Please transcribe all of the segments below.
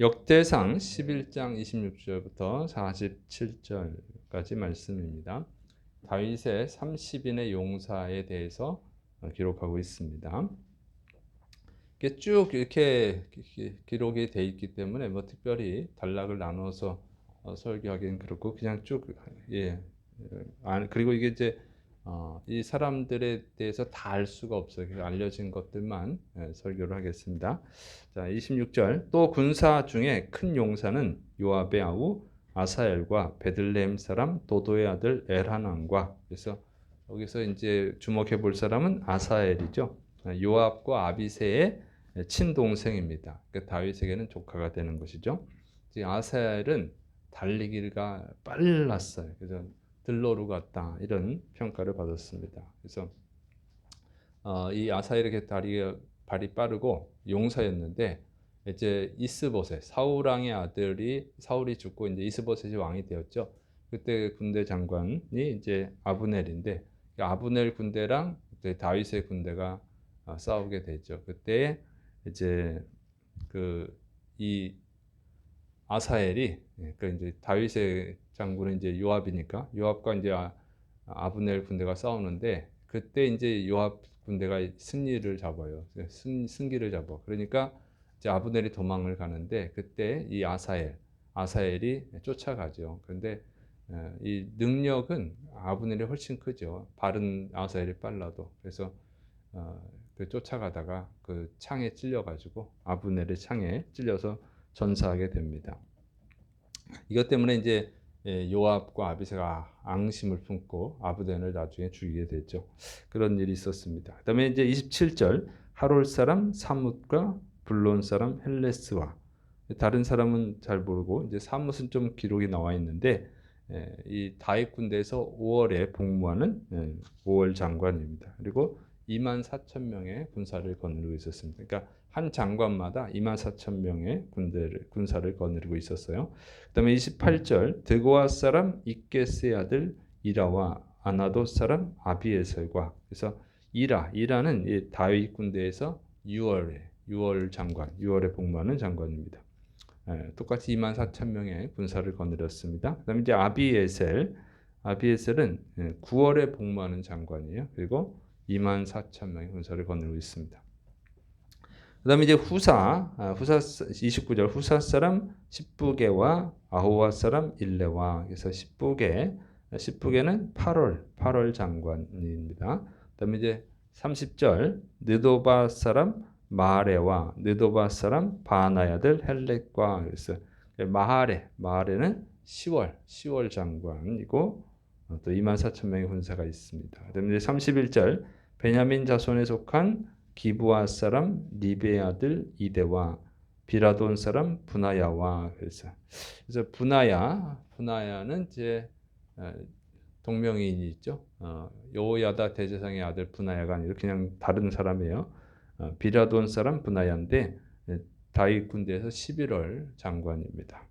역대상 11장 26절부터 47절까지 말씀입니다. 다윗의 30인의 용사에 대해서 기록하고 있습니다. 이게 쭉 이렇게 기록이 돼 있기 때문에 뭐 특별히 단락을 나눠서 설교하기는 그렇고 그냥 쭉 그리고 이게 이제 이 사람들에 대해서 다 알 수가 없어요. 알려진 것들만 설교를 하겠습니다. 자, 26절. 또 군사 중에 큰 용사는 요압의 아우 아사엘과 베들레헴 사람 도도의 아들 엘하난과, 그래서 여기서 이제 주목해 볼 사람은 아사엘이죠. 요압과 아비새의 친동생입니다. 그러니까 다윗에게는 조카가 되는 것이죠. 아사엘은 달리기가 빨랐어요. 그래서 들러로 갔다 이런 평가를 받았습니다. 그래서 이 아사엘에게 발이 빠르고 용사였는데 이제 이스보셋 사울 왕의 아들이 사울이 죽고 이제 이스보셋이 왕이 되었죠. 그때 군대 장관이 이제 아브넬인데 아브넬 군대랑 다윗의 군대가 싸우게 되죠. 그때 이제 이 아사엘이 그 이제 다윗의 장군은 이제 요압이니까 요압과 이제 아브넬 군대가 싸우는데 그때 이제 요압 군대가 승리를 잡아요. 승기를 잡아. 그러니까 이제 아브넬이 도망을 가는데 그때 이 아사엘이 쫓아가죠. 그런데 이 능력은 아브넬이 훨씬 크죠. 발은 아사엘이 빨라도. 그래서 그 쫓아가다가 그 창에 찔려가지고 아브넬의 창에 찔려서 전사하게 됩니다. 이것 때문에 이제 요압과 아비새가 앙심을 품고 아브넬을 나중에 죽이게 되죠. 그런 일이 있었습니다. 그다음에 이제 27절 하롤 사람 사뭇과 블론 사람 헬레스와, 다른 사람은 잘 모르고 이제 사뭇은 좀 기록이 나와 있는데 이 다윗 군대에서 5월에 복무하는 5월 장관입니다. 그리고 24,000명의 군사를 거느리고 있었습니다. 그러니까 한 장관마다 24,000명의 군사를 거느리고 있었어요. 그다음에 28절 드고아 사람 이게스의 아들 이라와 아나도 사람 아비에셀과, 그래서 이라는 이 다윗 군대에서 6월 장관, 6월에 복무하는 장관입니다. 똑같이 24,000명의 군사를 거느렸습니다. 그다음에 이제 아비에셀은 9월에 복무하는 장관이에요. 그리고 24,000명의 군사를 거느리고 있습니다. 그다음에 이제 후사 29절 후사 사람 십부게와 아호와 사람 일레와, 그래서 십부게는 8월 장관입니다. 그다음에 이제 30절 느도바 사람 마하레와 느도바 사람 바나의 아들 헬렉과, 그래서 마하레는 10월 장관이고 또 24,000명의 군사가 있습니다. 그다음에 이제 31절 베냐민 자손에 속한 기브아 사람 리베의 아들 이데와 비라돈 사람 분하야와, 그래서 분하야는 이제 동명이인이 있죠. 여호야다 대제사장의 아들 분하야가 아니라 그냥 다른 사람이에요. 비라돈 사람 분하야인데 다윗 군대에서 11월 장관입니다.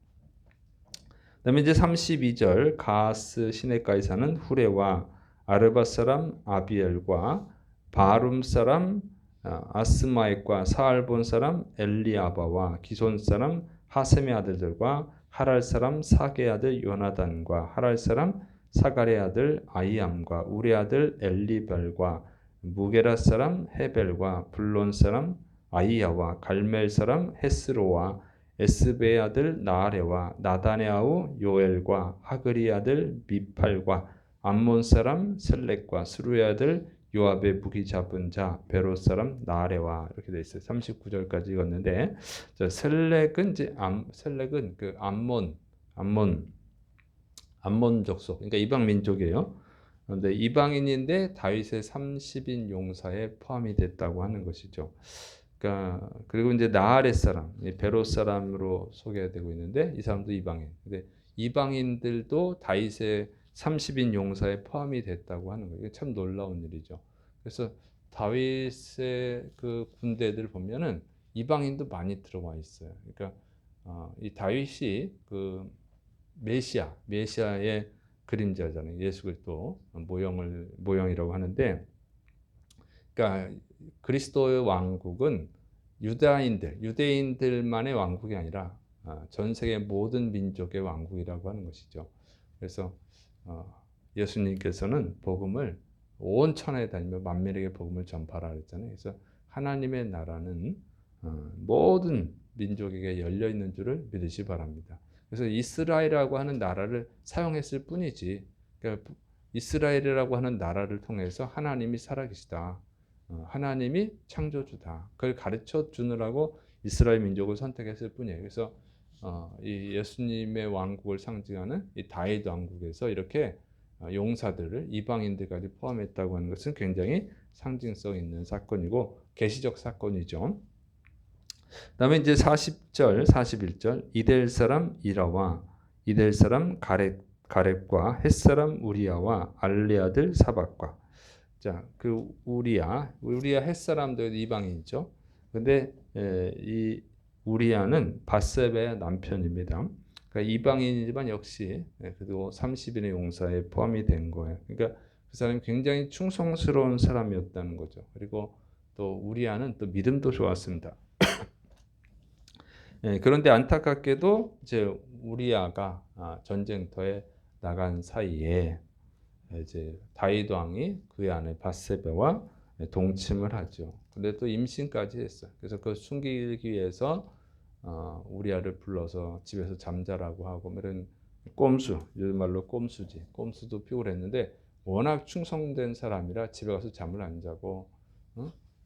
그다음에 이제 32절 가스 시내가에 사는 후레와 아르바 사람 아비엘과 바룸 사람 아스마액과 사알본 사람 엘리아바와 기손 사람 하셈의 아들들과 하랄 사람 사게 아들 요나단과 하랄 사람 사갈의 아들 아이암과 우리 아들 엘리벨과 무게라 사람 헤벨과 블론 사람 아이야와 갈멜 사람 헤스로와 에스베의 아들 나아레와 나단의 아우 요엘과 하그리 아들 미팔과 암몬 사람 셀렉과 스루의 아들 요압의 무기 잡은 자 베롯 사람 나아레와, 이렇게 돼 있어요. 39절까지 읽었는데 셀렉은 그 암몬 족속, 그러니까 이방 민족이에요. 그런데 이방인인데 다윗의 30인 용사에 포함이 됐다고 하는 것이죠. 그러니까 그리고 이제 나아렛 사람, 베롯 사람으로 소개되고 있는데 이 사람도 이방인. 근데 이방인들도 다윗의 30인 용사에 포함이 됐다고 하는 거예요. 참 놀라운 일이죠. 그래서 다윗의 그 군대들 보면은 이방인도 많이 들어와 있어요. 그러니까 이 다윗이 그 메시아의 그림자잖아요. 예수 그리스도 모형이라고 하는데, 그러니까 그리스도의 왕국은 유대인들만의 왕국이 아니라 전 세계 모든 민족의 왕국이라고 하는 것이죠. 그래서 예수님께서는 복음을 온 천하에 다니며 만민에게 복음을 전파하라 그랬잖아요. 그래서 하나님의 나라는 모든 민족에게 열려 있는 줄을 믿으시 바랍니다. 그래서 이스라엘이라고 하는 나라를 사용했을 뿐이지, 그러니까 이스라엘이라고 하는 나라를 통해서 하나님이 살아계시다. 하나님이 창조주다. 그걸 가르쳐 주느라고 이스라엘 민족을 선택했을 뿐이에요. 그래서 이 예수님의 왕국을 상징하는 이 다윗 왕국에서 이렇게 용사들을 이방인들까지 포함했다고 하는 것은 굉장히 상징성 있는 사건이고 계시적 사건이죠. 그다음에 이제 40절, 41절 이델 사람 이라와 이델 사람 가렙과 헷 사람 우리야와 알레 아들 사박과. 자, 그 우리야 헷 사람도 이방인이죠. 근데 이 우리야는 밧세바의 남편입니다. 그러니까 이방인이지만 역시 그래도 30인의 용사에 포함이 된 거예요. 그러니까 그 사람이 굉장히 충성스러운 사람이었다는 거죠. 그리고 또 우리야는 또 믿음도 좋았습니다. 그런데 안타깝게도 이제 우리야가 전쟁터에 나간 사이에 이제 다윗 왕이 그의 아내 밧세바와 동침을 하죠. 근데 또 임신까지 했어요. 그래서 그 숨기기 위해서 우리야를 불러서 집에서 잠자라고 하고 이런 꼼수, 요즘 말로 꼼수지. 꼼수도 피우고 했는데 워낙 충성된 사람이라 집에 가서 잠을 안 자고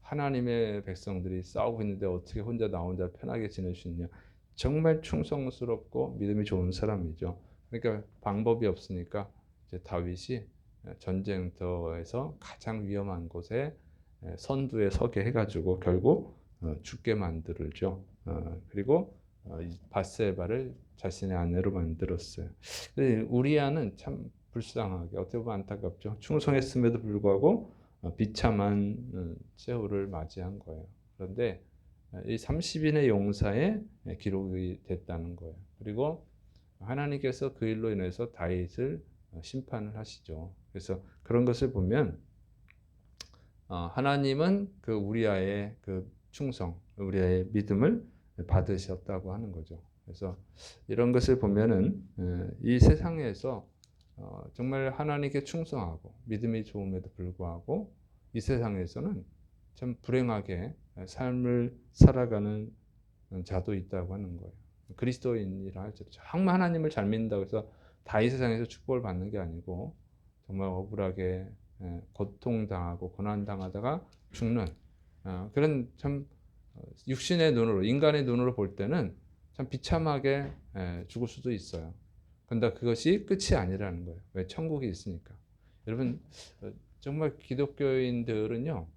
하나님의 백성들이 싸우고 있는데 어떻게 혼자 나 혼자 편하게 지낼 수 있냐. 정말 충성스럽고 믿음이 좋은 사람이죠. 그러니까 방법이 없으니까 이제 다윗이 전쟁터에서 가장 위험한 곳에 선두에 서게 해가지고 결국 죽게 만들죠. 그리고 밧세바를 자신의 아내로 만들었어요. 우리야는 참 불쌍하게 어떻게 보면 안타깝죠. 충성했음에도 불구하고 비참한 최후를 맞이한 거예요. 그런데 이 30인의 용사에 기록이 됐다는 거예요. 그리고 하나님께서 그 일로 인해서 다윗을 심판을 하시죠. 그래서 그런 것을 보면 하나님은 그 우리아의 그 충성, 우리아의 믿음을 받으셨다고 하는 거죠. 그래서 이런 것을 보면은 이 세상에서 정말 하나님께 충성하고 믿음이 좋음에도 불구하고 이 세상에서는 참 불행하게 삶을 살아가는 자도 있다고 하는 거예요. 그리스도인이라 할지라도 정말 하나님을 잘 믿는다고 해서 다 이 세상에서 축복을 받는 게 아니고 정말 억울하게 고통당하고 고난당하다가 죽는 그런 참 육신의 눈으로 인간의 눈으로 볼 때는 참 비참하게 죽을 수도 있어요. 그런데 그것이 끝이 아니라는 거예요. 왜? 천국이 있으니까. 여러분 정말 기독교인들은요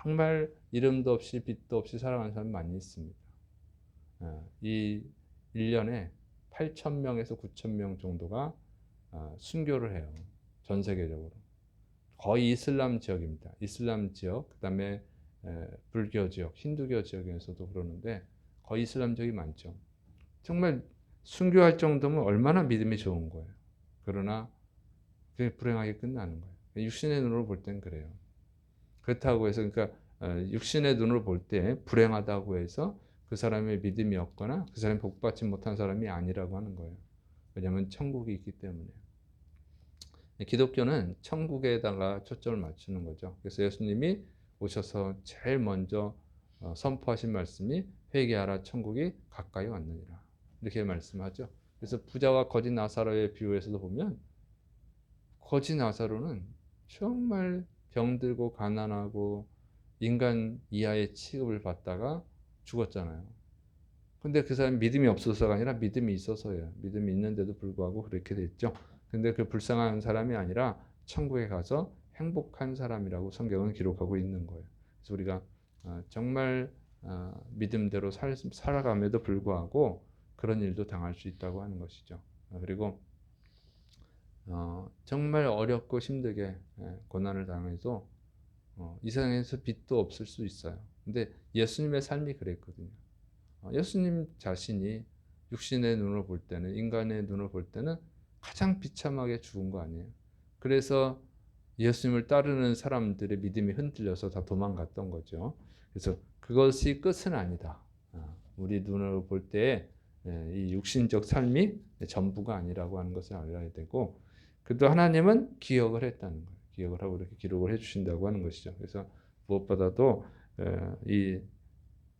정말 이름도 없이 빛도 없이 살아가는 사람이 많이 있습니다. 이 1년에 8,000명에서 9,000명 정도가 순교를 해요. 전 세계적으로. 거의 이슬람 지역입니다. 이슬람 지역, 그 다음에 불교 지역, 힌두교 지역에서도 그러는데 거의 이슬람 지역이 많죠. 정말 순교할 정도면 얼마나 믿음이 좋은 거예요. 그러나 그게 불행하게 끝나는 거예요. 육신의 눈으로 볼 땐 그래요. 그렇다고 해서 그러니까 육신의 눈으로 볼 때 불행하다고 해서 그 사람의 믿음이 없거나 그 사람이 복받지 못한 사람이 아니라고 하는 거예요. 왜냐하면 천국이 있기 때문에. 기독교는 천국에다가 초점을 맞추는 거죠. 그래서 예수님이 오셔서 제일 먼저 선포하신 말씀이 회개하라 천국이 가까이 왔느니라. 이렇게 말씀하죠. 그래서 부자와 거지 나사로의 비유에서도 보면 거지 나사로는 정말 병들고 가난하고 인간 이하의 취급을 받다가 죽었잖아요. 근데 그 사람이 믿음이 없어서가 아니라 믿음이 있어서예요. 믿음이 있는데도 불구하고 그렇게 됐죠. 근데 그 불쌍한 사람이 아니라 천국에 가서 행복한 사람이라고 성경은 기록하고 있는 거예요. 그래서 우리가 정말 믿음대로 살아감에도 불구하고 그런 일도 당할 수 있다고 하는 것이죠. 그리고 정말 어렵고 힘들게 고난을 당해도 이 세상에서 빛도 없을 수 있어요. 근데 예수님의 삶이 그랬거든요. 예수님 자신이 육신의 눈으로 볼 때는 인간의 눈으로 볼 때는 가장 비참하게 죽은 거 아니에요. 그래서 예수님을 따르는 사람들의 믿음이 흔들려서 다 도망갔던 거죠. 그래서 그것이 끝은 아니다. 우리 눈으로 볼 때 이 육신적 삶이 전부가 아니라고 하는 것을 알아야 되고, 그래도 하나님은 기억을 했다는 거예요. 기억을 하고 이렇게 기록을 해주신다고 하는 것이죠. 그래서 무엇보다도 이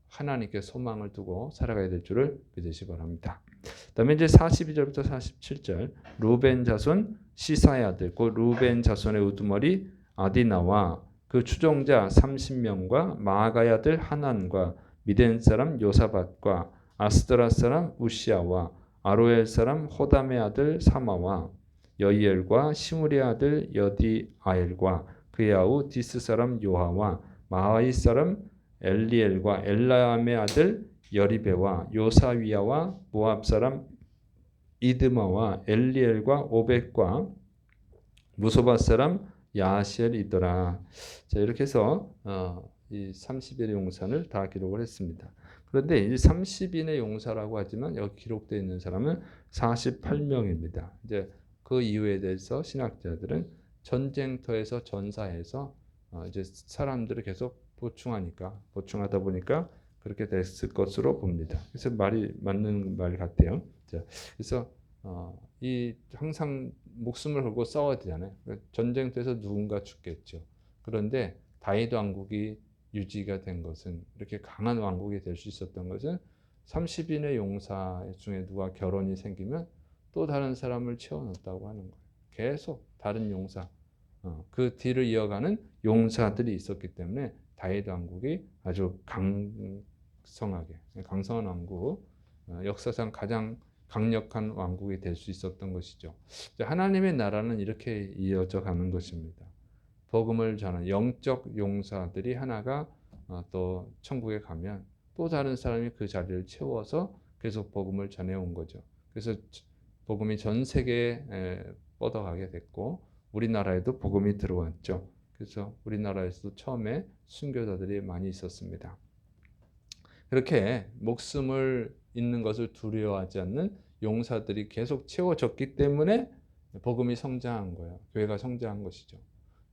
하나님께 소망을 두고 살아가야 될 줄을 믿으시 바랍니다. 그다음에 이제 42절부터 47절 루벤 자손 시사의 아들 곧 루벤 자손의 우두머리 아디나와 그 추종자 30명과 마아가의 아들 하난과 미덴 사람 요사밧과 아스드라 사람 우시아와 아로엘 사람 호담의 아들 사마와 여이엘과 시므리의 아들 여디아엘과 그의 아우 디스 사람 요하와 마하이 사람 엘리엘과 엘라암의 아들 여리베와 요사위아와 모압 사람 이드마와 엘리엘과 오벳과 무소밧 사람 야하시엘이더라. 자, 이렇게 해서 이 30인의 용사를 다 기록을 했습니다. 그런데 이 30인의 용사라고 하지만 여기 기록되어 있는 사람은 48명입니다. 이제 그 이유에 대해서 신학자들은 전쟁터에서 전사해서 이제 사람들을 계속 보충하다 보니까 그렇게 됐을 것으로 봅니다. 그래서 말이 맞는 말 같아요. 자, 그래서 이 항상 목숨을 걸고 싸워야 되잖아요. 전쟁터에서 누군가 죽겠죠. 그런데 다윗 왕국이 유지가 된 것은, 이렇게 강한 왕국이 될 수 있었던 것은 30인의 용사 중에 누가 결혼이 생기면 또 다른 사람을 채워넣었다고 하는 거예요. 계속 다른 용사, 그 뒤를 이어가는 용사들이 있었기 때문에 다윗 왕국이 아주 강성한 왕국, 역사상 가장 강력한 왕국이 될 수 있었던 것이죠. 하나님의 나라는 이렇게 이어져 가는 것입니다. 복음을 전하는 영적 용사들이 하나가 또 천국에 가면 또 다른 사람이 그 자리를 채워서 계속 복음을 전해온 거죠. 그래서 복음이 전 세계에 뻗어가게 됐고 우리나라에도 복음이 들어왔죠. 그래서 우리나라에서도 처음에 순교자들이 많이 있었습니다. 그렇게 목숨을 잃는 것을 두려워하지 않는 용사들이 계속 채워졌기 때문에 복음이 성장한 거예요. 교회가 성장한 것이죠.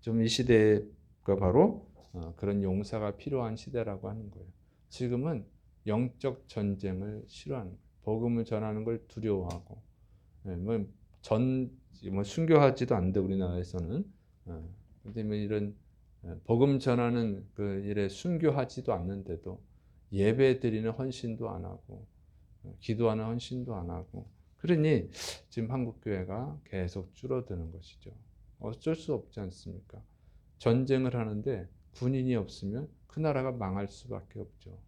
좀 이 시대가 바로 그런 용사가 필요한 시대라고 하는 거예요. 지금은 영적 전쟁을 싫어하는 거예요. 복음을 전하는 걸 두려워하고, 순교하지도 않는데 우리나라에서는. 근데 이런 복음 전하는 그 일에 순교하지도 않는데도 예배 드리는 헌신도 안 하고 기도하는 헌신도 안 하고, 그러니 지금 한국교회가 계속 줄어드는 것이죠. 어쩔 수 없지 않습니까? 전쟁을 하는데 군인이 없으면 그 나라가 망할 수밖에 없죠.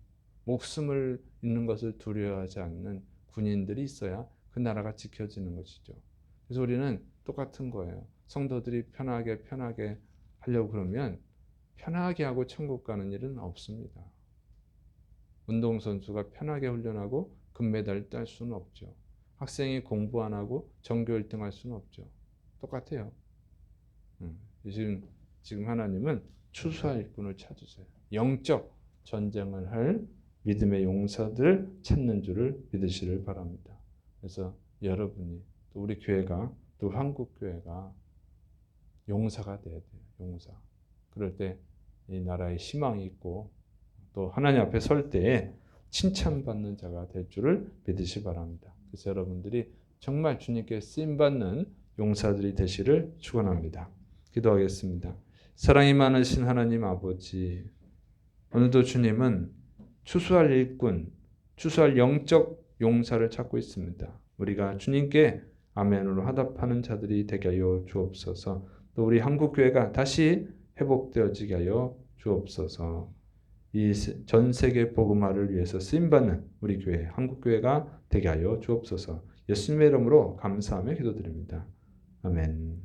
목숨을 잃는 것을 두려워하지 않는 군인들이 있어야 그 나라가 지켜지는 것이죠. 그래서 우리는 똑같은 거예요. 성도들이 편하게 하려고 그러면 편하게 하고 천국 가는 일은 없습니다. 운동선수가 편하게 훈련하고 금메달을 딸 수는 없죠. 학생이 공부 안 하고 전교 1등 할 수는 없죠. 똑같아요. 지금 하나님은 추수할 일꾼을 찾으세요. 영적 전쟁을 할 믿음의 용사들 찾는 줄을 믿으시를 바랍니다. 그래서 여러분이 또 우리 교회가 또 한국교회가 용사가 돼야 돼요. 용사. 그럴 때 이 나라에 희망이 있고 또 하나님 앞에 설 때에 칭찬받는 자가 될 줄을 믿으시 바랍니다. 그래서 여러분들이 정말 주님께 쓰임받는 용사들이 되시를 축원합니다. 기도하겠습니다. 사랑이 많으신 하나님 아버지, 오늘도 주님은 추수할 일꾼, 추수할 영적 용사를 찾고 있습니다. 우리가 주님께 아멘으로 화답하는 자들이 되게 하여 주옵소서. 또 우리 한국교회가 다시 회복되어지게 하여 주옵소서. 이 전 세계 복음화를 위해서 쓰임받는 우리 교회, 한국교회가 되게 하여 주옵소서. 예수님의 이름으로 감사하며 기도드립니다. 아멘.